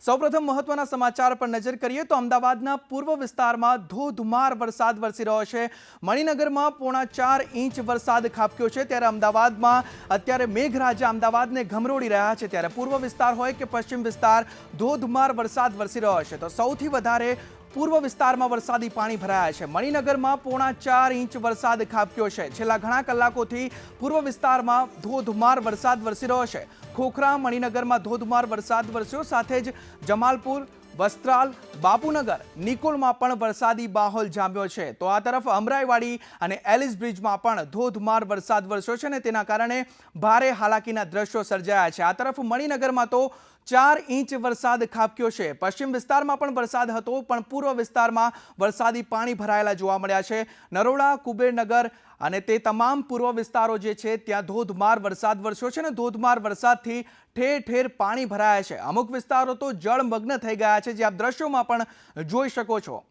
સૌપ્રથમ મહત્વના સમાચાર પર નજર કરીએ તો અમદાવાદના પૂર્વ વિસ્તારમાં ધોધમાર વરસાદ વરસી રહ્યો છે। મણિનગરમાં 4.5 ઇંચ વરસાદ ખાબક્યો છે, ત્યારે અમદાવાદમાં અત્યારે મેઘરાજા અમદાવાદને ઘમરોળી રહ્યા છે। ત્યારે પૂર્વ વિસ્તાર હોય કે પશ્ચિમ વિસ્તાર, ધોધમાર વરસાદ વરસી રહ્યો છે। તો સૌથી વધારે પૂર્વ વિસ્તારમાં વરસાદી પાણી ભરાયા છે। મણિનગરમાં 4.5 ઇંચ વરસાદ ખાબક્યો છે। છેલ્લા ઘણા કલાકોથી પૂર્વ વિસ્તારમાં ધોધમાર વરસાદ વરસી રહ્યો છે। ખોખરા, મણિનગરમાં ધોધમાર વરસાદ વરસ્યો, સાથે જ જમાલપુર, વસ્ત્રાલ, બાપુનગર, નિકોલમાં પણ વરસાદી માહોલ જામ્યો છે। તો આ તરફ અમરાઈવાડી અને એલિસ બ્રિજમાં પણ ધોધમાર વરસાદ વરસ્યો છે અને તેના કારણે ભારે હાલાકીના દ્રશ્યો સર્જાયા છે। આ તરફ મણિનગરમાં તો 4 ઇંચ વરસાદ ખાબક્યો છે। પશ્ચિમ વિસ્તારમાં પણ વરસાદ હતો, પણ પૂર્વ વિસ્તારમાં વરસાદી પાણી ભરાયેલા જોવા મળ્યા છે। નરોડા, કુબેરનગર અને તે તમામ પૂર્વ વિસ્તારો જે છે ત્યાં ધોધમાર વરસાદ વરસ્યો છે અને ધોધમાર વરસાદથી ઠેર ઠેર પાણી ભરાયા છે। અમુક વિસ્તારો તો જળમગ્ન થઈ ગયા છે, જે આપ દ્રશ્યોમાં પણ જોઈ શકો છો।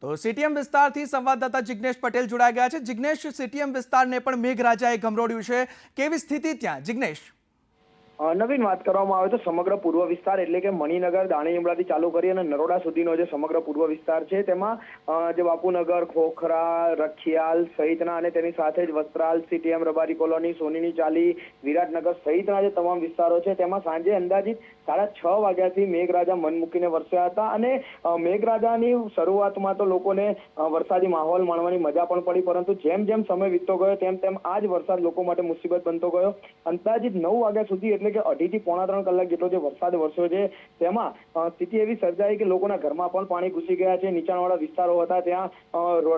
તો સીટીએમ વિસ્તારથી સંવાદદાતા જિગ્નેશ પટેલ જોડાઈ ગયા છે। જિગ્નેશ, સીટીએમ વિસ્તારને પણ મેઘરાજાએ ઘમરોળ્યું છે, કેવી સ્થિતિ ત્યાં જિગ્નેશ? નવીન, વાત કરવામાં આવે તો સમગ્ર પૂર્વ વિસ્તાર એટલે કે મણિનગર, દાણીલીમડાથી ચાલુ કરી અને નરોડા સુધીનો જે સમગ્ર પૂર્વ વિસ્તાર છે તેમાં જે બાપુનગર, ખોખરા, રખિયાલ સહિતના અને તેની સાથે જ વસ્ત્રાલ, સીટીએમ, રબારી કોલોની, સોનીની ચાલી, વિરાટનગર સહિતના જે તમામ વિસ્તારો છે તેમાં સાંજે અંદાજિત 6:30 વાગ્યાથી મેઘરાજા મન મૂકીને વરસ્યા હતા અને મેઘરાજાની શરૂઆતમાં તો લોકોને વરસાદી માહોલ માણવાની મજા પણ પડી, પરંતુ જેમ જેમ સમય વીતતો ગયો તેમ તેમ આ જ વરસાદ લોકો માટે મુસીબત બનતો ગયો। અંદાજિત 9 વાગ્યા સુધી એટલે કે 2.5 થી 3 કલાક જેટલો જે વરસાદ વરસ્યો છે તેમાં સ્થિતિ એવી સર્જાઈ કે લોકોના ઘરમાં પણ પાણી ઘૂસી ગયા છે। નીચાણવાળા વિસ્તારો હતા ત્યાં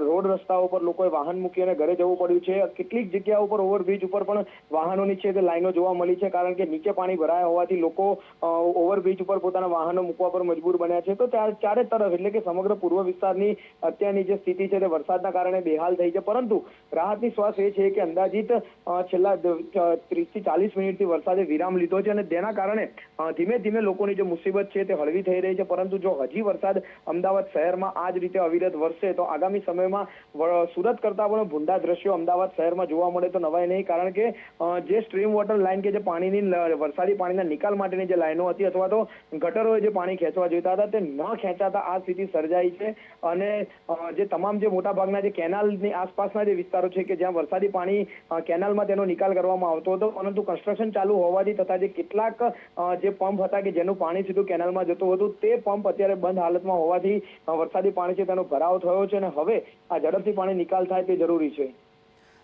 રોડ રસ્તાઓ પર લોકોએ વાહન મૂકી અને ઘરે જવું પડ્યું છે। કેટલીક જગ્યાઓ પર ઓવરબ્રિજ ઉપર પણ વાહનોની છે તે લાઈનો જોવા મળી છે, કારણ કે નીચે પાણી ભરાયા હોવાથી લોકો ઓવરબ્રિજ ઉપર પોતાના વાહનો મૂકવા પર મજબૂર બન્યા છે। તો ચારે તરફ એટલે કે સમગ્ર પૂર્વ વિસ્તારની અત્યારની જે સ્થિતિ છે તે વરસાદના કારણે બેહાલ થઈ છે, પરંતુ રાહતની શ્વાસ એ છે કે અંદાજિત છેલ્લા 30 થી 40 મિનિટથી વરસાદે વિરામ લીધો છે અને તેના કારણે ધીમે ધીમે લોકોની જે મુસીબત છે તે હળવી થઈ રહી છે। પરંતુ જો હજી વરસાદ અમદાવાદ શહેરમાં આ જ રીતે અવિરત વરસે તો આગામી સમયમાં સુરત કરતા પણ ભૂંડા દ્રશ્યો અમદાવાદ શહેરમાં જોવા મળે તો નવાય નહીં, કારણ કે જે સ્ટ્રીમ વોટર લાઇન કે જે પાણીની વરસાદી પાણીના નિકાલ માટેની જે લાઈનો હતી અથવા તો ગટરોએ જે પાણી ખેંચવા જોઈતા હતા તે ન ખેંચાતા આ સ્થિતિ સર્જાઈ છે। અને જે તમામ જે મોટાભાગના જે કેનાલની આસપાસના જે વિસ્તારો છે કે જ્યાં વરસાદી પાણી કેનાલમાં તેનો નિકાલ કરવામાં આવતો હતો, પરંતુ કન્સ્ટ્રક્શન ચાલુ હોવાથી તથા જે કેટલાક જે પંપ હતા કે જેનું પાણી સીધું કેનાલમાં જતું હતું તે પંપ અત્યારે બંધ હાલતમાં હોવાથી વરસાદી પાણી છે તેનો ભરાવ થયો છે અને હવે આ ઝડપથી પાણી નિકાલ થાય તે જરૂરી છે।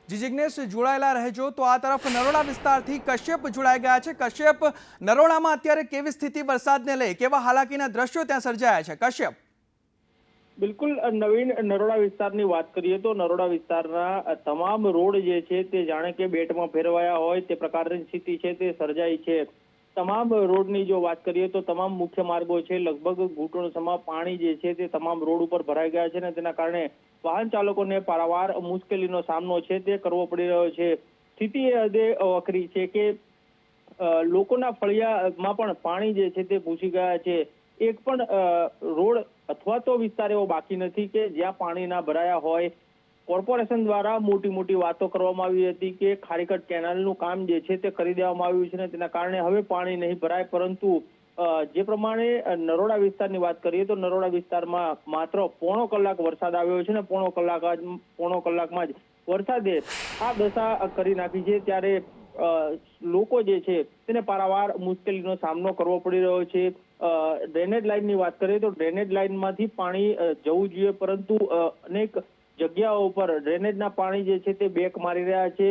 જી જિગ્નેશ, જોડાયેલા રહેજો। તો આ તરફ નરોડા વિસ્તારથી કશ્યપ જોડાઈ ગયા છે। કશ્યપ, નરોડામાં અત્યારે કેવી સ્થિતિ વરસાદને લઈ, કેવા હાલાકીના દ્રશ્યો ત્યાં સર્જાયા છે? કશ્યપ। બિલકુલ નવીન, નરોડા વિસ્તારની વાત કરીએ તો નરોડા વિસ્તારના તમામ રોડ જે છે તે જાણે કે બેટમાં ફેરવાયા હોય તે પ્રકારની સ્થિતિ છે તે સર્જાઈ છે। તમામ રોડની જો વાત કરીએ તો તમામ મુખ્ય માર્ગો છે લગભગ ઘૂંટણસમાં પાણી જે છે તે તમામ રોડ ઉપર ભરાઈ ગયા છે અને તેના કારણે વાહન ચાલકોને પારાવાર મુશ્કેલીનો સામનો છે તે કરવો પડી રહ્યો છે। સ્થિતિ એ હદે વકરી છે કે લોકોના ફળિયામાં પણ પાણી જે છે તે ઘૂસી ગયા છે। એક પણ રોડ અથવા તો વિસ્તાર એવો બાકી નથી કે જ્યાં પાણી ના ભરાયા હોય। કોર્પોરેશન દ્વારા મોટી મોટી વાતો કરવામાં આવી હતી કે ખારીકટ કેનાલનું કામ જે છે તે કરી દેવામાં આવ્યું છે અને તેના કારણે હવે પાણી નહીં ભરાય, પરંતુ જે પ્રમાણે નરોડા વિસ્તારની વાત કરીએ તો નરોડા વિસ્તારમાં માત્ર 1.5 કલાક વરસાદ આવ્યો છે ને 1.5 કલાકમાં જ વરસાદે આ દશા કરી નાખી છે। ત્યારે લોકો જે છે તેને પારાવાર મુશ્કેલીનો સામનો કરવો પડી રહ્યો છે। ડ્રેનેજ લાઇનની વાત કરીએ તો ડ્રેનેજ લાઇનમાંથી પાણી જવું જોઈએ, પરંતુ અનેક જગ્યાઓ પર ડ્રેનેજના પાણી જે છે તે બેક મારી રહ્યા છે।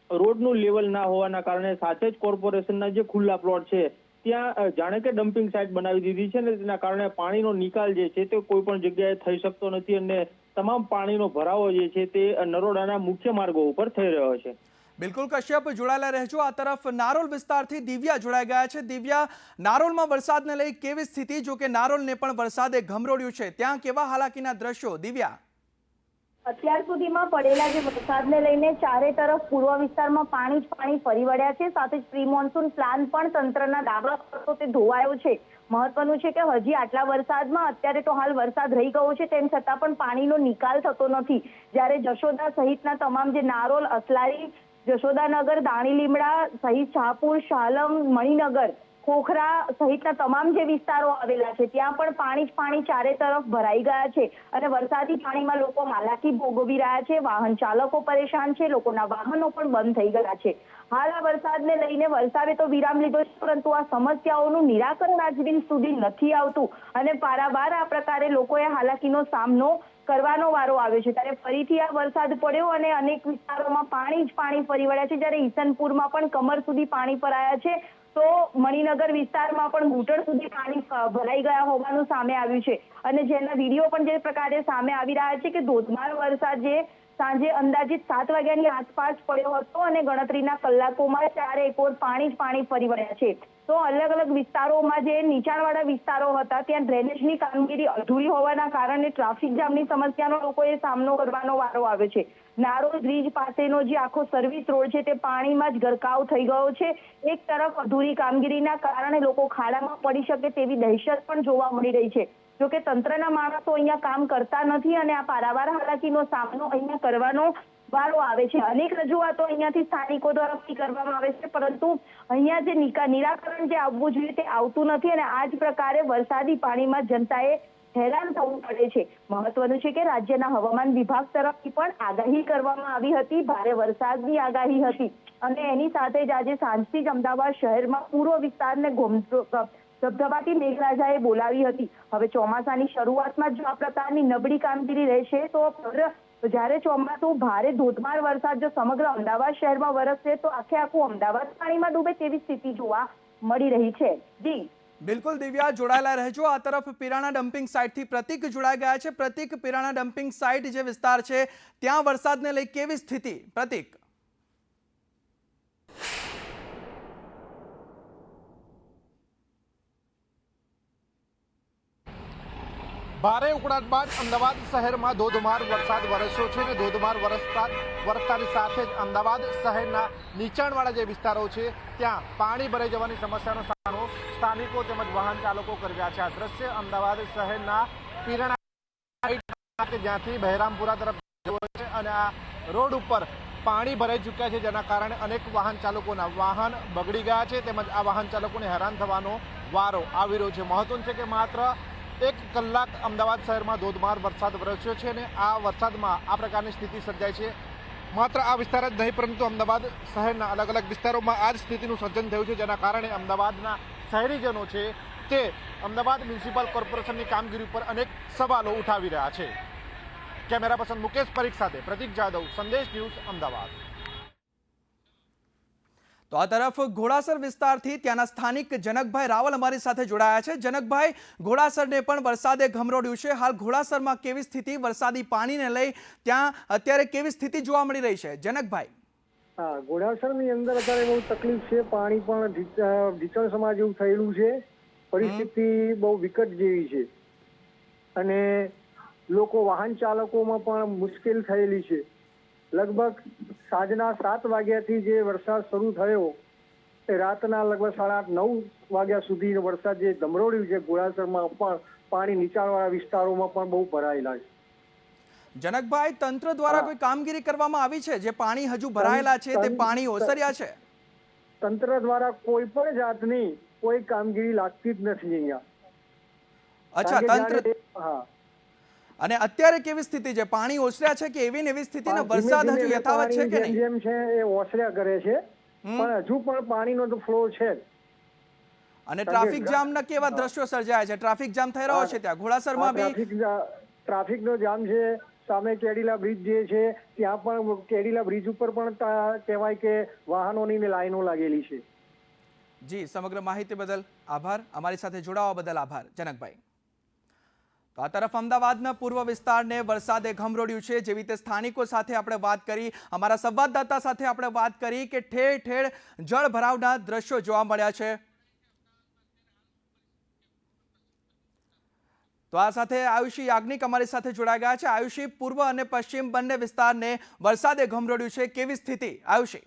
રોડનું લેવલ ના હોવાના કારણે સાથે જ કોર્પોરેશનના જે ખુલ્લા પ્લોટ છે ત્યાં જાણે કે ડમ્પિંગ સાઇટ બનાવી દીધી છે અને તેના કારણે પાણીનો નિકાલ જે છે તે કોઈ પણ જગ્યાએ થઈ શકતો નથી અને તમામ પાણીનો ભરાવો જે છે તે નરોડાના મુખ્ય માર્ગો ઉપર થઈ રહ્યો છે। બિલકુલ કશ્યપ, જોડાયેલા રહેજો। આ તરફ નારોલ વિસ્તારથી દિવ્યા જોડાઈ ગયા છે। દિવ્યા, નારોલમાં વરસાદને લઈ કેવી સ્થિતિ? જો કે નારોલને પણ વરસાદે ઘમરોળ્યું છે, ત્યાં કેવા હાલાકીના દ્રશ્યો? દિવ્યા। અત્યાર સુધીમાં પડેલા જે વરસાદને લઈને ચારે તરફ પૂર્વ વિસ્તારમાં પાણી જ પાણી ફરી વળ્યા છે, સાથે જ પ્રી મોન્સૂન પ્લાન પણ તંત્રના દાવા કરતો તે ધોવાયો છે। મહત્વનું છે કે હજી આટલા વરસાદમાં અત્યારે તો હાલ વરસાદ રહી ગયો છે તેમ છતાં પણ પાણીનો નિકાલ થતો નથી। જ્યારે જશોદા સહિતના તમામ જે નારોલ, અસલારી, જશોદાનગર, દાણી લીમડા સહિત શાહપુર, શાલમ, મણિનગર, ખોખરા સહિતના તમામ જે વિસ્તારો આવેલા છે ત્યાં પણ પાણી જ પાણી ચારે તરફ ભરાઈ ગયા છે અને વરસાદી પાણીમાં લોકો હાલાકી ભોગવી રહ્યા છે. વાહન ચાલકો પરેશાન છે, લોકોના વાહનો પણ બંધ થઈ ગયા છે. હાલ આ વરસાદને લઈને વરસાદે તો વિરામ લીધો છે, પરંતુ આ સમસ્યાઓનું નિરાકરણ આજ દિન સુધી નથી આવતું અને પારાવાર આ પ્રકારે લોકોએ હાલાકીનો સામનો કરવાનો વારો આવ્યો છે. ત્યારે ફરીથી આ વરસાદ પડ્યો અને અનેક વિસ્તારોમાં પાણી જ પાણી ફરી વળ્યા છે. જ્યારે ઈસનપુરમાં પણ કમર સુધી પાણી ભરાયા છે, તો મણિનગર વિસ્તારમાં પણ ઘૂંટણ સુધી પાણી ભરાઈ ગયા હોવાનું સામે આવ્યું છે અને જેના વિડીયો પણ જે પ્રકારે સામે આવી રહ્યા છે કે ધોધમાર વરસાદ જે સાંજે અંદાજિત 7 વાગ્યાની આસપાસ પડ્યો હતો અને ગણતરીના કલાકોમાં ચારે એકોર પાણી જ પાણી ફરી વળ્યા છે. તો અલગ અલગ વિસ્તારોમાં જે નીચાણવાળા વિસ્તારો હતા ત્યાં ડ્રેનેજની કામગીરી અધૂરી હોવાના કારણે ટ્રાફિક જામની સમસ્યાનો લોકોએ સામનો કરવાનો વારો આવ્યો છે. નારોલ બ્રિજ પાસેનો જે આખો સર્વિસ રોડ છે તે પાણીમાં જ ગરકાવ થઈ ગયો છે. એક તરફ અધૂરી કામગીરીના કારણે લોકો ખાડામાં પડી શકે તેવી દહેશત પણ જોવા મળી રહી છે. જોકે તંત્રના માણસો અહીંયા કામ કરતા નથી અને આ પારાવાર હાલાકીનો સામનો અહીંયા કરવાનો વારો આવે છે. અનેક રજૂઆતો અહીંયાથી સ્થાનિકો તરફથી કરવામાં આવે છે, પરંતુ અહીંયા જે નિરાકરણ જે આવવું જોઈએ તે આવતું નથી અને આ જ પ્રકારે વરસાદી પાણીમાં જનતાએ હેરાન થવું પડે છે. મહત્વનું છે કે રાજ્યના હવામાન વિભાગ તરફથી પણ આગાહી કરવામાં આવી હતી, ભારે વરસાદની આગાહી હતી અને એની સાથે જ આજે સાંજથી જ અમદાવાદ શહેરમાં પૂર્વ વિસ્તારને ધબધબાટી મેઘરાજાએ બોલાવી હતી. હવે ચોમાસાની શરૂઆતમાં જો આ પ્રકારની નબળી કામગીરી રહેશે તો જ્યારે ચોમાસું ભારે ધોધમાર વરસાદ જો સમગ્ર અમદાવાદ શહેરમાં વરસશે તો આખું અમદાવાદ પાણીમાં ડૂબે તેવી સ્થિતિ જોવા મળી રહી છે. જી બિલકુલ દિવ્યા, જોડાયેલા રહેજો. આ તરફ પિરાણા ડમ્પિંગ સાઇટથી પ્રતિક જોડાઈ ગયા છે. પ્રતિક, પિરાણા ડમ્પિંગ સાઇટ જે વિસ્તાર છે ત્યાં વરસાદને લઈ કેવી સ્થિતિ? પ્રતિક. ભારે ઉકળાટ બાદ અમદાવાદ શહેરમાં ધોધમાર વરસાદ વરસ્યો છે અને ધોધમાર વરસતાની સાથે જ અમદાવાદ શહેરના નીચાણવાળા જે વિસ્તારો છે ત્યાં પાણી ભરાઈ જવાની સમસ્યાનો સામનો સ્થાનિકો તેમજ વાહન ચાલકો કરી રહ્યા છે. આ દ્રશ્ય અમદાવાદ શહેરના પિરાણા જ્યાંથી બહેરામપુરા તરફ છે અને આ રોડ ઉપર પાણી ભરાઈ ચૂક્યા છે, જેના કારણે અનેક વાહન ચાલકોના વાહન બગડી ગયા છે તેમજ આ વાહન ચાલકોને હેરાન થવાનો વારો આવી રહ્યો છે. મહત્વનું છે કે માત્ર 1 કલાક અમદાવાદ શહેરમાં ધોધમાર વરસાદ વરસ્યો છે અને આ વરસાદમાં આ પ્રકારની સ્થિતિ સર્જાય છે. માત્ર આ વિસ્તાર જ નહીં પરંતુ અમદાવાદ શહેરના અલગ અલગ વિસ્તારોમાં આ જ સ્થિતિનું સર્જન થયું છે, જેના કારણે અમદાવાદના શહેરીજનો છે તે અમદાવાદ મ્યુનિસિપલ કોર્પોરેશનની કામગીરી ઉપર અનેક સવાલો ઉઠાવી રહ્યા છે. કેમેરા પર્સન મુકેશ પરીખ સાથે પ્રતિક જાદવ, સંદેશ ન્યૂઝ, અમદાવાદ. તો આ તરફ ઘોડાસર વિસ્તારથી ત્યાંના સ્થાનિક જનકભાઈ રાવલ અમારી સાથે જોડાયા છે. જનકભાઈ, ઘોડાસરને પણ વરસાદે ઘમરોડ્યું છે. હાલ ઘોડાસરમાં કેવી સ્થિતિ? વરસાદી પાણીને લઈ ત્યાં અત્યારે કેવી સ્થિતિ જોવા મળી રહી છે? જનકભાઈ. હા, ઘોડાસરની અંદર અત્યારે બહુ તકલીફ છે. પાણી પણ ઢીચણ સમાજ જેવું થયેલું છે. પરિસ્થિતિ બહુ વિકટ જેવી છે અને લોકો વાહન ચાલકોમાં પણ મુશ્કેલ થયેલી છે. લગભગ સાંજના 7 વાગ્યાથી જે વરસાદ શરૂ થયો એ રાતના લગભગ 8:30-9 વાગ્યા સુધી વરસાદ જે ધમરોડ્યું છે ઘોડાસરમાં પણ પાણી નીચાણવાળા વિસ્તારોમાં પણ બહુ ભરાયેલા છે. જનકભાઈ, તંત્ર દ્વારા કોઈ કામગીરી કરવામાં આવી છે? જે પાણી હજુ ભરાયેલા છે તે પાણી ઓસર્યા છે? તંત્ર દ્વારા કોઈ પણ જાતની કોઈ કામગીરી લાગતી જ નથી અહીંયા. અચ્છા, તંત્ર. હા. અને અત્યારે કેવી સ્થિતિ છે? પાણી ઓસર્યા છે કે એવી ને એવી સ્થિતિનો વરસાદ હજુ યથાવત છે કે નહીં? જેમ છે એ ઓસર્યા કરે છે પણ હજુ પણ પાણીનો તો ફ્લો છે. અને ટ્રાફિક જામના કેવા દ્રશ્યો સર્જાયા છે? ટ્રાફિક જામ થઈ રહ્યો છે ત્યાં ઘોડાસરમાં બી? ટ્રાફિકનો જામ છે. સામે કેડીલા બ્રિજ જે છે ત્યાં પણ કેડીલા બ્રિજ ઉપર પણ કહેવાય કે વાહનોની લાઈનો લાગેલી છે. જી, સમગ્ર માહિતી બદલ આભાર. અમારી સાથે જોડાવા બદલ આભાર જનકભાઈ. તો આ તરફ અમદાવાદના પૂર્વ વિસ્તારને વરસાદે ઘમરોડ્યું છે. જેવી રીતે સ્થાનિકો સાથે આપણે વાત કરી, અમારા સંવાદદાતા સાથે આપણે વાત કરી કે ઠેર ઠેર જળ ભરાવના દ્રશ્યો જોવા મળ્યા છે. તો આ સાથે આયુષી યાજ્ઞિક અમારી સાથે જોડાઈ ગયા છે. આયુષી, પૂર્વ અને પશ્ચિમ બંને વિસ્તારને વરસાદે ઘમરોડ્યું છે, કેવી સ્થિતિ? આયુષી.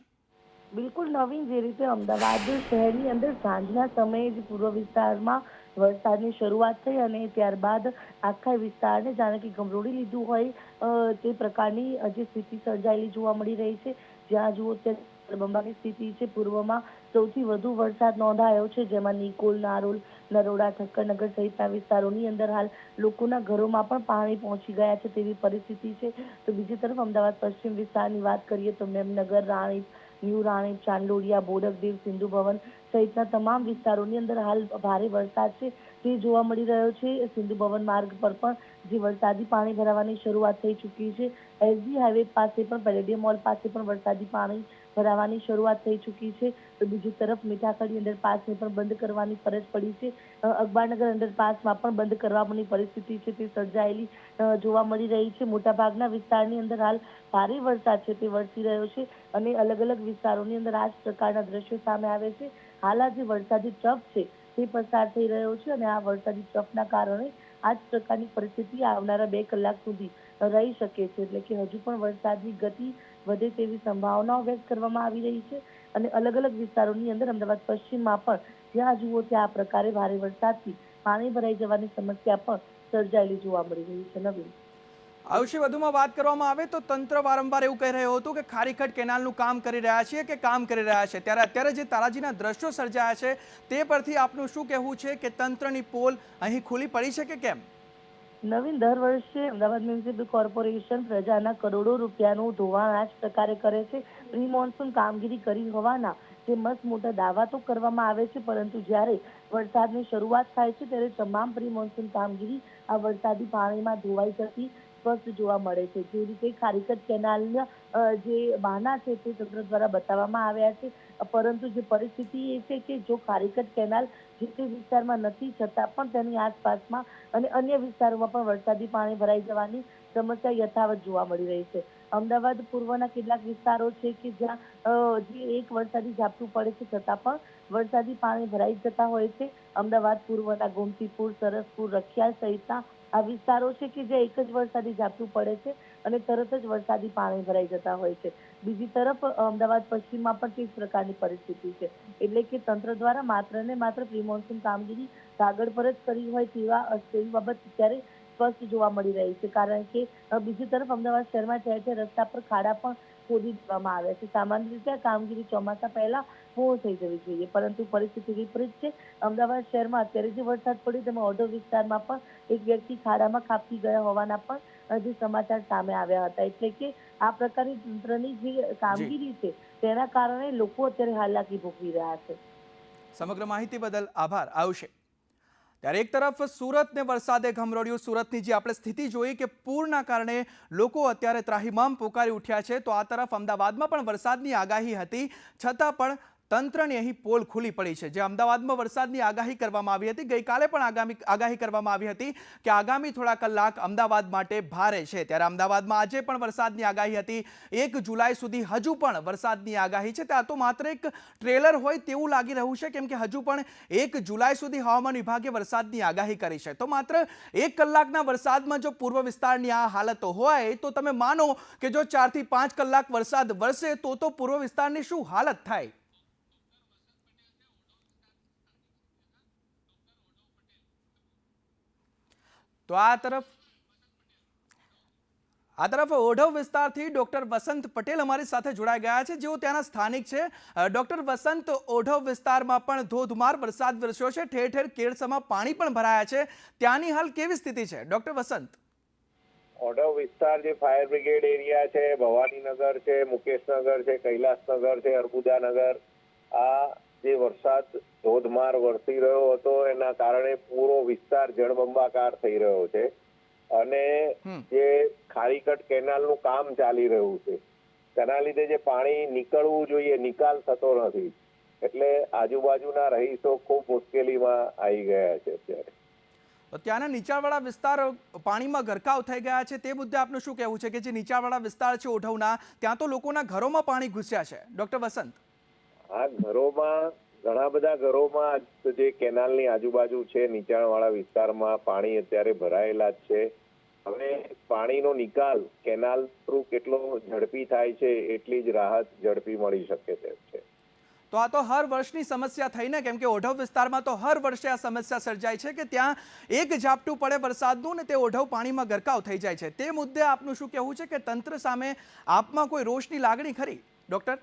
બિલકુલ નવીન, જે રીતે અમદાવાદ શહેરની અંદર સાંજના સમયે જ પૂર્વ વિસ્તારમાં વરસાદની શરૂઆત થઈ અને ત્યારબાદ આખા વિસ્તારને જાણે કે ગમરોડી લીધું હોય તે પ્રકારની જે સ્થિતિ સર્જાયેલી જોવા મળી રહી છે. જ્યાં જુઓ ત્યાં જળબંબાની સ્થિતિ છે. પૂર્વમાં સૌથી વધુ વરસાદ નોંધાયો છે, જેમાં નિકોલ, નારોલ, નરોડા, ઠક્કરનગર સહિતના વિસ્તારોની અંદર હાલ લોકોના ઘરોમાં પણ પાણી પહોંચી ગયા છે તેવી પરિસ્થિતિ છે. તો બીજી તરફ અમદાવાદ પશ્ચિમ વિસ્તારની વાત કરીએ તો મેમનગર, રાણીપ, ન્યૂ રાણીપ, ચાંદલોડિયા, બોડકદેવ, સિંધુ ભવન સહિતના તમામ વિસ્તારોની અંદર હાલ ભારે વરસાદ છે તે જોવા મળી રહ્યો છે. સિંધુ ભવન માર્ગ પર પણ જે વરસાદી પાણી ભરાવાની શરૂઆત થઈ ચૂકી છે. એસજી હાઈવે પાસે પણ, પેલેડિયમ મોલ પાસે પણ વરસાદી પાણી ભરાવાની શરૂઆત થઈ ચૂકી છે. તો બીજી તરફ મીઠાખડી અંડરપાસને પણ બંધ કરવાની ફરજ પડી છે. અખબારનગર અંડરપાસમાં પણ બંધ કરવાની પરિસ્થિતિ છે તે સર્જાયેલી જોવા મળી રહી છે. મોટાભાગના વિસ્તારની અંદર હાલ ભારે વરસાદ છે તે વરસી રહ્યો છે અને અલગ અલગ વિસ્તારોની અંદર આ જ પ્રકારના દ્રશ્યો સામે આવે છે. હાલ આ જે વરસાદી ટ્રફ છે તે પસાર થઈ રહ્યો છે અને આ વરસાદી ટ્રફના કારણે આ જ પ્રકારની પરિસ્થિતિ આવનારા 2 કલાક સુધી રહી શકે છે. એટલે કે હજુ પણ વરસાદની ગતિ વધે તેવી સંભાવનાઓ વ્યક્ત કરવામાં આવી રહી છે અને અલગ અલગ વિસ્તારોની અંદર અમદાવાદ પશ્ચિમમાં પણ જ્યાં જુઓ ત્યાં આ પ્રકારે ભારે વરસાદથી પાણી ભરાઈ જવાની સમસ્યા પણ સર્જાયેલી જોવા મળી રહી છે. નવીન, આ વિશે વધુમાં વાત કરવામાં આવે તો તંત્ર વારંવાર એવું કહી રહ્યું હતું કે ખારીખટ કેનાલનું કામ કરી રહ્યા છીએ કે કામ કરી રહ્યા છે, ત્યારે અત્યારે જે તારાજીના દ્રશ્યો સર્જાયા છે તે પરથી આપનું શું કહેવું છે કે તંત્રની પોલ અહીં ખુલ્લી પડી છે કે કેમ? નવીન, દર વર્ષે અમદાવાદ મ્યુનિસિપલ કોર્પોરેશન પ્રજાના કરોડો રૂપિયાનું ધોવાણ આ જ પ્રકારે કરે છે. પ્રી મોન્સૂન કામગીરી કરી હોવાના જે મસ્ત મોટા દાવા તો કરવામાં આવે છે, પરંતુ જ્યારે વરસાદની શરૂઆત થાય છે ત્યારે તમામ પ્રી મોન્સૂન કામગીરી આ વરસાદી પાણીમાં ધોવાઈ જતી સ્પષ્ટ જોવા મળે છે. જે રીતે ખારીકટ કેનાલના જે બહાના છે તે તંત્ર દ્વારા બતાવવામાં આવ્યા છે, પરંતુ જે પરિસ્થિતિ એ છે કે જો ખારીકટ કેનાલ જે તે વિસ્તારમાં નથી છતાં પણ તેની આસપાસમાં અને અન્ય વિસ્તારોમાં પણ વરસાદી પાણી ભરાઈ જવાની સમસ્યા યથાવત જોવા મળી રહી છે. અમદાવાદ પૂર્વના કેટલાક વિસ્તારો છે કે જ્યાં જે એક વરસાદી ઝાપટું પડે છે છતાં પણ વરસાદી પાણી ભરાઈ જતા હોય છે. અમદાવાદ પૂર્વના ગોમતીપુર, સરસપુર, રખિયાલ સહિતના આ વિસ્તારો છે કે જ્યાં એક જ વરસાદી ઝાપટું પડે છે અને તરત જ વરસાદી પાણી ભરાઈ જતા હોય છે. બીજી તરફ અમદાવાદ પશ્ચિમમાં પણ તે જ પ્રકારની પરિસ્થિતિ છે. એટલે કે તંત્ર દ્વારા માત્ર ને માત્ર પ્રી મોન્સૂન કામગીરી કાગળ પર જ કરી હોય તેવી બાબત અત્યારે સ્પષ્ટ જોવા મળી રહી છે. કારણ કે બીજી તરફ અમદાવાદ શહેરમાં ઠેર ઠેર રસ્તા પર ખાડા પણ ખોદી દેવામાં આવ્યા છે. સામાન્ય રીતે આ કામગીરી ચોમાસા પહેલા પૂર્ણ થઈ જવી જોઈએ, પરંતુ પરિસ્થિતિ વિપરીત છે. અમદાવાદ શહેરમાં અત્યારે જે વરસાદ પડ્યો તેમાં ઓઢવ વિસ્તારમાં પણ એક વ્યક્તિ ખાડામાં ખાબકી ગયા હોવાના પણ જે સમાચાર સામે આવ્યા હતા. એટલે કે આ પ્રકારની તંત્રની જે કામગીરી છે તેના કારણે લોકો અત્યારે હાલાકી ભોગવી રહ્યા છે. સમગ્ર માહિતી બદલ આભાર. આવશે ત્યારે એક તરફ સુરતને વરસાદે ગમરોડ્યું. સુરતની જે આપણે સ્થિતિ જોઈ કે પૂરના કારણે લોકો અત્યારે ત્રાહિમામ પોકારી ઉઠ્યા છે, તો આ તરફ અમદાવાદમાં પણ વરસાદની આગાહી હતી છતાં પણ તંત્રની અહીં પોલ ખુલ્લી પડી છે. જે અમદાવાદમાં વરસાદની આગાહી કરવામાં આવી હતી, ગઈકાલે પણ આગાહી કરવામાં આવી હતી કે આગામી થોડા કલાક અમદાવાદ માટે ભારે છે, ત્યારે અમદાવાદમાં આજે પણ વરસાદની આગાહી હતી. 1 જુલાઈ સુધી હજુ પણ વરસાદની આગાહી છે. ત્યાં તો માત્ર એક ટ્રેલર હોય તેવું લાગી રહ્યું છે, કેમ કે હજુ પણ 1 જુલાઈ સુધી હવામાન વિભાગે વરસાદની આગાહી કરી છે. તો માત્ર 1 કલાકના વરસાદમાં જો પૂર્વ વિસ્તારની આ હાલતો હોય તો તમે માનો કે જો 4 થી 5 કલાક વરસાદ વરસે તો પૂર્વ વિસ્તારની શું હાલત થાય. તો આ તરફ ઓઢવ વિસ્તારથી ડોક્ટર વસંત પટેલ અમારી સાથે જોડાઈ ગયા છે, જેઓ ત્યાંના સ્થાનિક છે. ડોક્ટર વસંત, ઓઢવ વિસ્તારમાં પણ ધોધમાર વરસાદ વરસ્યો છે, ઠેર ઠેર કેળસમાં પાણી પણ ભરાયા છે, ત્યાંની હાલ કેવી સ્થિતિ છે? ડોક્ટર વસંત. ઓઢવ વિસ્તાર જે ફાયર બ્રિગેડ એરિયા છે, ભવાનીનગર છે, મુકેશનગર છે, કૈલાસનગર છે, અર્બુદાનગર, આ જે વરસાદ ધોધમાર વરસી રહ્યો હતો એના કારણે પૂરો વિસ્તાર જળબંબાકાર થઈ રહ્યો છે અને જે ખારીકટ કેનાલનું કામ ચાલી રહ્યું છે તેના લીધે જે પાણી નીકળવું જોઈએ નિકાલ થતો નથી, એટલે આજુબાજુના રહીશો ખૂબ મુશ્કેલીમાં આવી ગયા છે. અત્યારે ત્યાંના નીચાણવાળા વિસ્તાર પાણીમાં ગરકાવ થઈ ગયા છે, તે મુદ્દે આપનું શું કહેવું છે કે જે નીચાણવાળા વિસ્તાર છે ઓઢવના, ત્યાં તો લોકોના ઘરોમાં પાણી ઘૂસ્યા છે? ડોક્ટર વસંત. આ ઘરોમાં, ઘણા બધા ઘરોમાં જે કેનાલની આજુબાજુ છે નીચાણવાળા વિસ્તારમાં પાણી અત્યારે ભરાયેલા જ છે. હવે પાણીનો નિકાલ કેનાલ થ્રુ કેટલો ઝડપી થાય છે એટલી જ રાહત ઝડપી મળી શકે તેમ છે. તો આ તો હર વર્ષની સમસ્યા થઈ ને, કેમ કે ઓઢવ વિસ્તારમાં તો હર વર્ષે આ સમસ્યા સર્જાય છે કે ત્યાં એક ઝાપટું પડે વરસાદનું ને તે ઓઢવ પાણીમાં ગરકાવ થઈ જાય છે. તે મુદ્દે આપનું શું કહેવું છે કે તંત્ર સામે આપમાં કોઈ રોષની લાગણી ખરી? ડોક્ટર?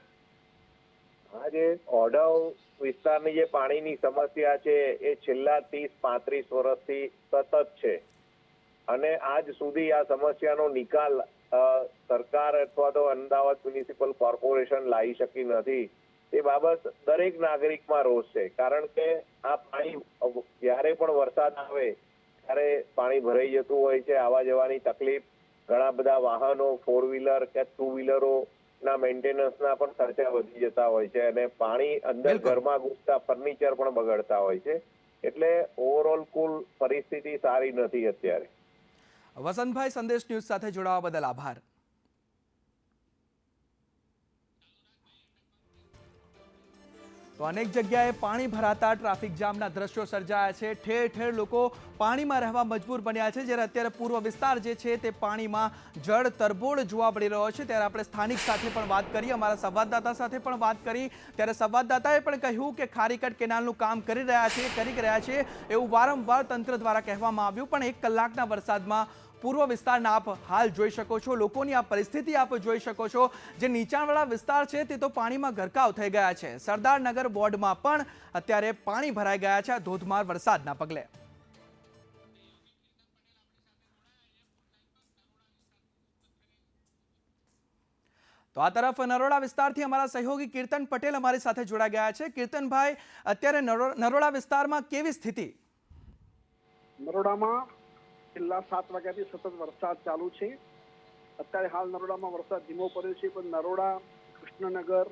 આ જે ઓઢવ વિસ્તારની જે પાણીની સમસ્યા છે એ છેલ્લા 30-35 વર્ષથી સતત છે અને આજ સુધી આ સમસ્યાનો નિકાલ સરકાર અથવા તો અમદાવાદ મ્યુનિસિપલ કોર્પોરેશન લાવી શકી નથી. તે બાબત દરેક નાગરિકમાં રોષ છે, કારણ કે આ પાણી જ્યારે પણ વરસાદ આવે ત્યારે પાણી ભરાઈ જતું હોય છે. આવવા જવાની તકલીફ, ઘણા બધા વાહનો, 4 વ્હીલર કે 2 વ્હીલરો ના મેન્ટેનન્સના પણ ખર્ચા વધી જતા હોય છે અને પાણી અંદર ઘરમાં ઘૂસતા ફર્નિચર પણ બગડતા હોય છે. એટલે ઓવરઓલ કુલ પરિસ્થિતિ સારી નથી અત્યારે. વસંતભાઈ, સંદેશ ન્યૂઝ સાથે જોડાવા બદલ આભાર. તો અનેક જગ્યાએ પાણી ભરાતા ટ્રાફિક જામના દ્રશ્યો સર્જાયા છે. ઠેર ઠેર લોકો પાણીમાં રહેવા મજબૂર બન્યા છે. જ્યારે અત્યારે પૂર્વ વિસ્તાર જે છે તે પાણીમાં જળ તરબોળ જોવા મળી રહ્યો છે. ત્યારે આપણે સ્થાનિક સાથે પણ વાત કરી, અમારા સંવાદદાતા સાથે પણ વાત કરી. ત્યારે સંવાદદાતાએ પણ કહ્યું કે ખારીકટ કેનાલનું કામ કરી રહ્યા છે એવું વારંવાર તંત્ર દ્વારા કહેવામાં આવ્યું. પણ 1 કલાકના વરસાદમાં પૂર્વ વિસ્તારના આપ હાલ જોઈ શકો છો, લોકોની આ પરિસ્થિતિ આપ જોઈ શકો છો. જે નીચાણવાળા વિસ્તાર છે તે તો પાણીમાં ગરકાવ થઈ ગયા છે. સરદારનગર વોર્ડમાં પણ અત્યારે પાણી ભરાઈ ગયા છે આ ધોધમાર વરસાદના પગલે. તો આ તરફ નરોડા વિસ્તારથી અમારા સહયોગી કીર્તન પટેલ અમારી સાથે જોડાઈ ગયા છે. કીર્તનભાઈ, અત્યારે નરોડા વિસ્તારમાં કેવી સ્થિતિ? નરોડામાં છેલ્લા 7 વાગ્યાથી સતત વરસાદ ચાલુ છે. અત્યારે હાલ નરોડામાં વરસાદ ધીમો પડ્યો છે, પણ નરોડા, કૃષ્ણનગર,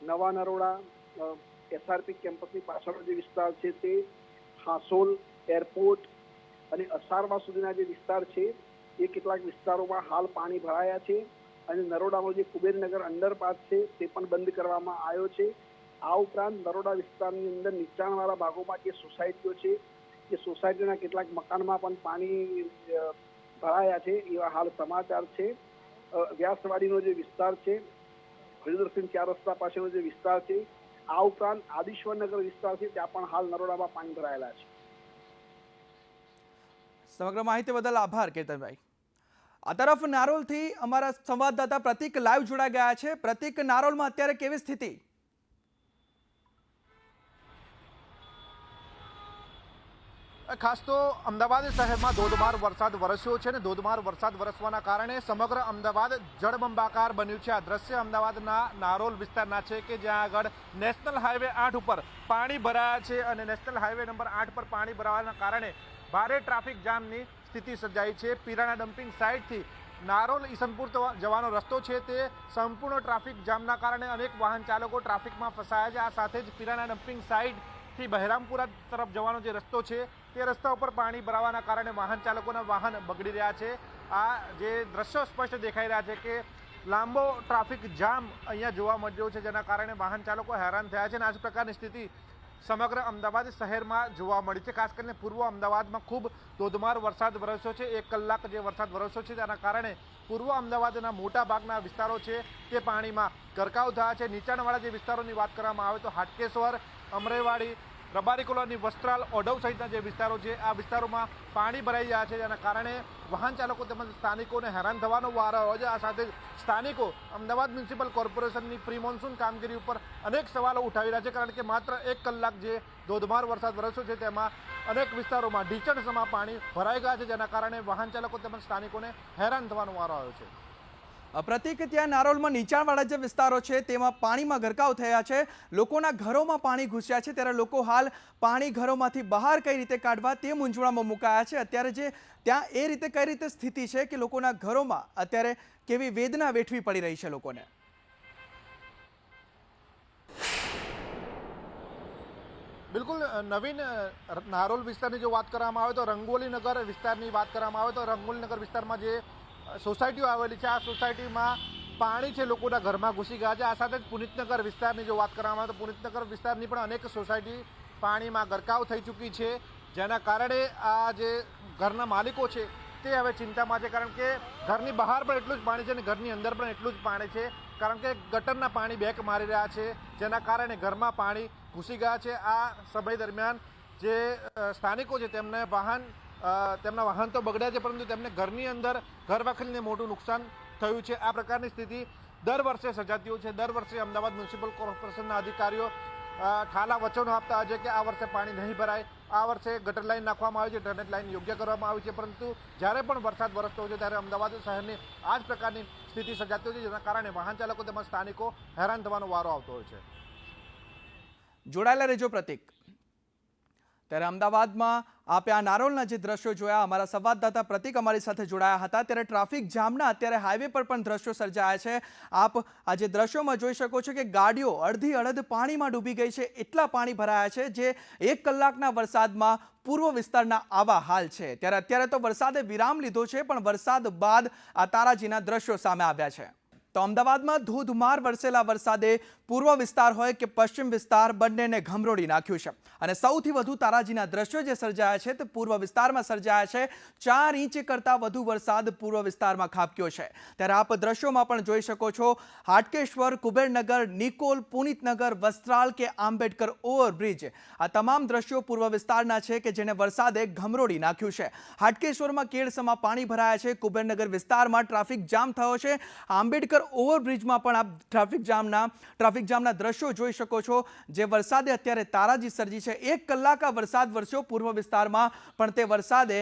નવા નરોડા, SRP કેમ્પસની પાછળનો જે વિસ્તાર છે તે, હાંસોલ, એરપોર્ટ અને અસારવા સુધીના જે વિસ્તાર છે એ કેટલાક વિસ્તારોમાં હાલ પાણી ભરાયા છે. અને નરોડામાં જે કુબેરનગર અંડરપાસ છે તે પણ બંધ કરવામાં આવ્યો છે. આ ઉપરાંત નરોડા વિસ્તારની અંદર નીચાણવાળા ભાગોમાં જે સોસાયટીઓ છે એ સોસાયટીના કેટલાક મકાનમાં પણ પાણી ભરાયા છે એવા હાલ સમાચાર છે. વ્યાસવાડીનો જે વિસ્તાર છે, હરિદર્શન 4 રસ્તા પાસેનો જે વિસ્તાર છે, આ ઉપરાંત આદિશ્વરનગર વિસ્તાર છે, ત્યાં પણ હાલ નરોડામાં પાણી ભરાયેલા છે. સમગ્ર માહિતી બદલ આભાર કીર્તનભાઈ. આ તરફ નારોલથી અમારા સંવાદદાતા પ્રતિક લાઈવ જોડાઈ ગયા છે. પ્રતિક, નારોલમાં અત્યારે કેવી સ્થિતિ? ખાસ તો અમદાવાદ શહેરમાં ધોધમાર વરસાદ વરસ્યો છે અને ધોધમાર વરસાદ વરસવાના કારણે સમગ્ર અમદાવાદ જળબંબાકાર બન્યું છે. આ દ્રશ્ય અમદાવાદના નારોલ વિસ્તારના છે કે જ્યાં આગળ નેશનલ હાઈવે 8 ઉપર પાણી ભરાયા છે અને નેશનલ હાઈવે નંબર 8 પર પાણી ભરાવાના કારણે ભારે ટ્રાફિક જામની સ્થિતિ સર્જાઈ છે. પીરાણા ડમ્પિંગ સાઇટથી નારોલ ઈસનપુર જવાનો રસ્તો છે તે સંપૂર્ણ ટ્રાફિક જામના કારણે અનેક વાહન ચાલકો ટ્રાફિકમાં ફસાયા છે. આ સાથે જ પીરાણા ડમ્પિંગ સાઇટથી બહેરામપુરા તરફ જવાનો જે રસ્તો છે તે રસ્તા ઉપર પાણી ભરાવાના કારણે વાહન ચાલકોના વાહન બગડી રહ્યા છે. આ જે દ્રશ્યો સ્પષ્ટ દેખાઈ રહ્યા છે કે લાંબો ટ્રાફિક જામ અહીંયા જોવા મળ્યો છે, જેના કારણે વાહન ચાલકો હેરાન થયા છે અને આ જ પ્રકારની સ્થિતિ સમગ્ર અમદાવાદ શહેરમાં જોવા મળી છે. ખાસ કરીને પૂર્વ અમદાવાદમાં ખૂબ ધોધમાર વરસાદ વરસ્યો છે. 1 કલાક જે વરસાદ વરસ્યો છે તેના કારણે પૂર્વ અમદાવાદના મોટા ભાગના વિસ્તારો છે તે પાણીમાં ગરકાવ થયા છે. નીચાણવાળા જે વિસ્તારોની વાત કરવામાં આવે તો હાટકેશ્વર, અમરેવાડી, રબારી કોલોની, વસ્ત્રાલ, ઓઢવ સહિતના જે વિસ્તારો છે આ વિસ્તારોમાં પાણી ભરાઈ ગયા છે, જેના કારણે વાહન ચાલકો તેમજ સ્થાનિકોને હેરાન થવાનો વારો આવ્યો છે. આ સાથે સ્થાનિકો અમદાવાદ મ્યુનિસિપલ કોર્પોરેશનની પ્રી મોન્સૂન કામગીરી ઉપર અનેક સવાલો ઉઠાવી રહ્યા છે, કારણ કે માત્ર 1 કલાક જે ધોધમાર વરસાદ વરસ્યો છે તેમાં અનેક વિસ્તારોમાં ઢીચણસમાં પાણી ભરાઈ ગયા છે, જેના કારણે વાહન ચાલકો તેમજ સ્થાનિકોને હેરાન થવાનો વારો આવ્યો છે. પ્રતિક, ત્યાં નારોલમાં નીચાણવાળા જે વિસ્તારો છે તેમાં પાણીમાં ગરકાવ થયા છે, લોકોના ઘરોમાં પાણી ઘૂસ્યા છે. ત્યારે લોકો હાલ પાણી ઘરોમાંથી બહાર કઈ રીતે કાઢવા તે મૂંઝવણમાં મુકાયા છે. અત્યારે જે ત્યાં એ રીતે કઈ રીતે સ્થિતિ છે કે લોકોના ઘરોમાં અત્યારે કેવી વેદના વેઠવી પડી રહી છે લોકોને? બિલકુલ નવીન, નારોલ વિસ્તારની જો વાત કરવામાં આવે તો રંગોલીનગર વિસ્તારની વાત કરવામાં આવે તો રંગોલીનગર વિસ્તારમાં જે સોસાયટીઓ આવેલી છે આ સોસાયટીમાં પાણી છે લોકોના ઘરમાં ઘૂસી ગયા છે. આ સાથે જ પુનિતનગર વિસ્તારની જો વાત કરવામાં આવે તો પુનિતનગર વિસ્તારની પણ અનેક સોસાયટી પાણીમાં ગરકાવ થઈ ચૂકી છે, જેના કારણે આ જે ઘરના માલિકો છે તે હવે ચિંતામાં છે, કારણ કે ઘરની બહાર પણ એટલું જ પાણી છે અને ઘરની અંદર પણ એટલું જ પાણી છે, કારણ કે ગટરના પાણી બેક મારી રહ્યા છે, જેના કારણે ઘરમાં પાણી ઘૂસી ગયા છે. આ સમય દરમિયાન જે સ્થાનિકો છે તેમના વાહન તો બગડ્યા છે, પરંતુ તેમને ઘરની અંદર ઘર વખરીને મોટું નુકસાન થયું છે. આ પ્રકારની સ્થિતિ દર વર્ષે સર્જાતી હોય છે। દર વર્ષે અમદાવાદ મ્યુનિસિપલ કોર્પોરેશનના અધિકારીઓ ઠાલા વચનો આપતા હોય છે કે આ વર્ષે પાણી નહીં ભરાય, આ વર્ષે ગટર લાઈન નાખવામાં આવી છે, ડ્રેનેજ લાઈન યોગ્ય કરવામાં આવી છે, પરંતુ જ્યારે પણ વરસાદ વરસતો હોય છે ત્યારે અમદાવાદ શહેરની આ જ પ્રકારની સ્થિતિ સર્જાતી હોય છે, જેના કારણે વાહન ચાલકો તેમજ સ્થાનિકો હેરાન થવાનો વારો આવતો હોય છે। જોડાયેલા રહેજો પ્રતિક। ત્યારે અમદાવાદમાં આપે આ નારોલના જે દ્રશ્યો જોયા, અમારા સંવાદદાતા પ્રતિક અમારી સાથે જોડાયા હતા। ત્યારે ટ્રાફિક જામના અત્યારે હાઈવે પર પણ દ્રશ્યો સર્જાયા છે। આપ આ જે દ્રશ્યોમાં જોઈ શકો છો કે ગાડીઓ અડધી અડધ પાણીમાં ડૂબી ગઈ છે, એટલા પાણી ભરાયા છે, જે 1 કલાકના વરસાદમાં પૂર્વ વિસ્તારના આવા હાલ છે। ત્યારે અત્યારે તો વરસાદે વિરામ લીધો છે, પણ વરસાદ બાદ આ તારાજીના દ્રશ્યો સામે આવ્યા છે। તો અમદાવાદમાં ધોધમાર વરસેલા વરસાદે પૂર્વ વિસ્તાર હોય કે પશ્ચિમ વિસ્તાર બંનેને ઘમરોળી નાખ્યું છે, અને સૌથી વધુ તારાજીના દ્રશ્યો જે સર્જાયા છે તે પૂર્વ વિસ્તારમાં સર્જાયા છે। 4 ઇંચ કરતાં વધુ વરસાદ પૂર્વ વિસ્તારમાં ખાબક્યો છે। ત્યારે આપ દ્રશ્યોમાં પણ જોઈ શકો છો, હાટકેશ્વર, કુબેરનગર, નિકોલ, પુનિતનગર, વસ્ત્રાલ કે આંબેડકર ઓવરબ્રિજ, આ તમામ દ્રશ્યો પૂર્વ વિસ્તારના છે કે જેને વરસાદે ઘમરોળી નાખ્યું છે। હાટકેશ્વરમાં કેળસમાં પાણી ભરાયા છે, કુબેરનગર વિસ્તારમાં ટ્રાફિક જામ થયો છે, આંબેડકર ઓવરબ્રિજમાં પણ આપ ટ્રાફિક જામના દ્રશ્યો જોઈ શકો છો, જે વરસાદે અત્યારે તારાજી સર્જી છે। 1 કલાક આ વરસાદ વરસ્યો પૂર્વ વિસ્તારમાં, પણ તે વરસાદે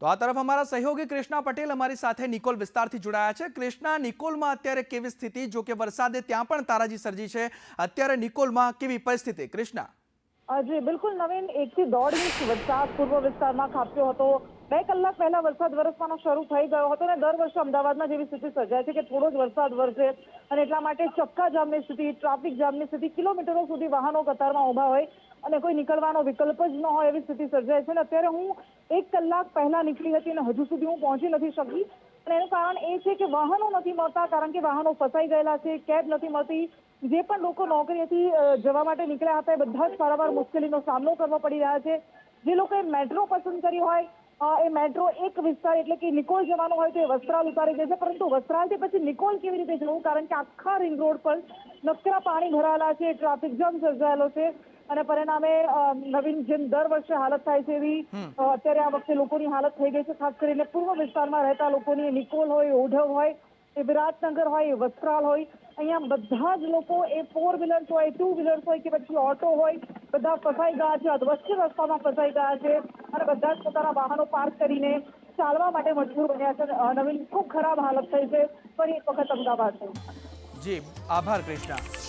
તો આ તરફ અમારા સહયોગી કૃષ્ણા પટેલ અમારી સાથે નિકોલ વિસ્તારથી જોડાયા છે। કૃષ્ણા, નિકોલમાં અત્યારે કેવી સ્થિતિ? જો કે વરસાદે ત્યાં પણ તારાજી સર્જી છે, અત્યારે નિકોલમાં કેવી પરિસ્થિતિ? કૃષ્ણા। જી બિલકુલ નવીન, 1 થી 1.5 ઇંચ વરસાદ પૂર્વ વિસ્તારમાં ખાબક્યો હતો। 2 કલાક પહેલા વરસાદ વરસવાનો શરૂ થઈ ગયો હતો, અને દર વર્ષે અમદાવાદમાં જેવી સ્થિતિ સર્જાય છે કે થોડો જ વરસાદ વરસે અને એટલા માટે ચક્કા જામની સ્થિતિ, ટ્રાફિક જામની સ્થિતિ, કિલોમીટરો સુધી વાહનો કતારમાં ઊભા હોય અને કોઈ નીકળવાનો વિકલ્પ જ ન હોય એવી સ્થિતિ સર્જાય છે। અને અત્યારે હું 1 કલાક પહેલા નીકળી હતી અને હજુ સુધી હું પહોંચી નથી શકી, અને એનું કારણ એ છે કે વાહનો નથી મળતા, કારણ કે વાહનો ફસાઈ ગયેલા છે, કેબ નથી મળતી। જે પણ લોકો નોકરીએથી જવા માટે નીકળ્યા હતા એ બધા જ પારાવાર મુશ્કેલીનો સામનો કરવો પડી રહ્યા છે। જે લોકોએ મેટ્રો પસંદ કરી હોય, એ મેટ્રો એક વિસ્તાર એટલે કે નિકોલ જવાનું હોય તો એ વસ્ત્રાલ ઉતારી દે છે, પરંતુ વસ્ત્રાલથી પછી નિકોલ કેવી રીતે જવું, કારણ કે આખા રિંગ રોડ પર નકરા પાણી ભરાયેલા છે, ટ્રાફિક જામ સર્જાયેલો છે, અને પરિણામે નવીન જેમ દર વર્ષે હાલત થાય છે એવી અત્યારે આ વખતે લોકોની હાલત થઈ ગઈ છે। ખાસ કરીને પૂર્વ વિસ્તારમાં રહેતા લોકોની, નિકોલ હોય, ઓઢવ હોય, એ વિરાટનગર હોય, એ વસ્ત્રાલ હોય, અહીંયા બધા જ લોકો, એ 4 વ્હીલર્સ હોય, 2 વ્હીલર્સ હોય કે પછી ઓટો હોય, બધા ફસાઈ ગયા છે, અધવચ્ચે રસ્તામાં ફસાઈ ગયા છે, અને બધા જ પોતાના વાહનો પાર્ક કરીને ચાલવા માટે મજબૂર બન્યા છે। નવીન, ખૂબ ખરાબ હાલત થઈ છે ફરી એક વખત અમદાવાદ। જી આભાર કૃષ્ણા।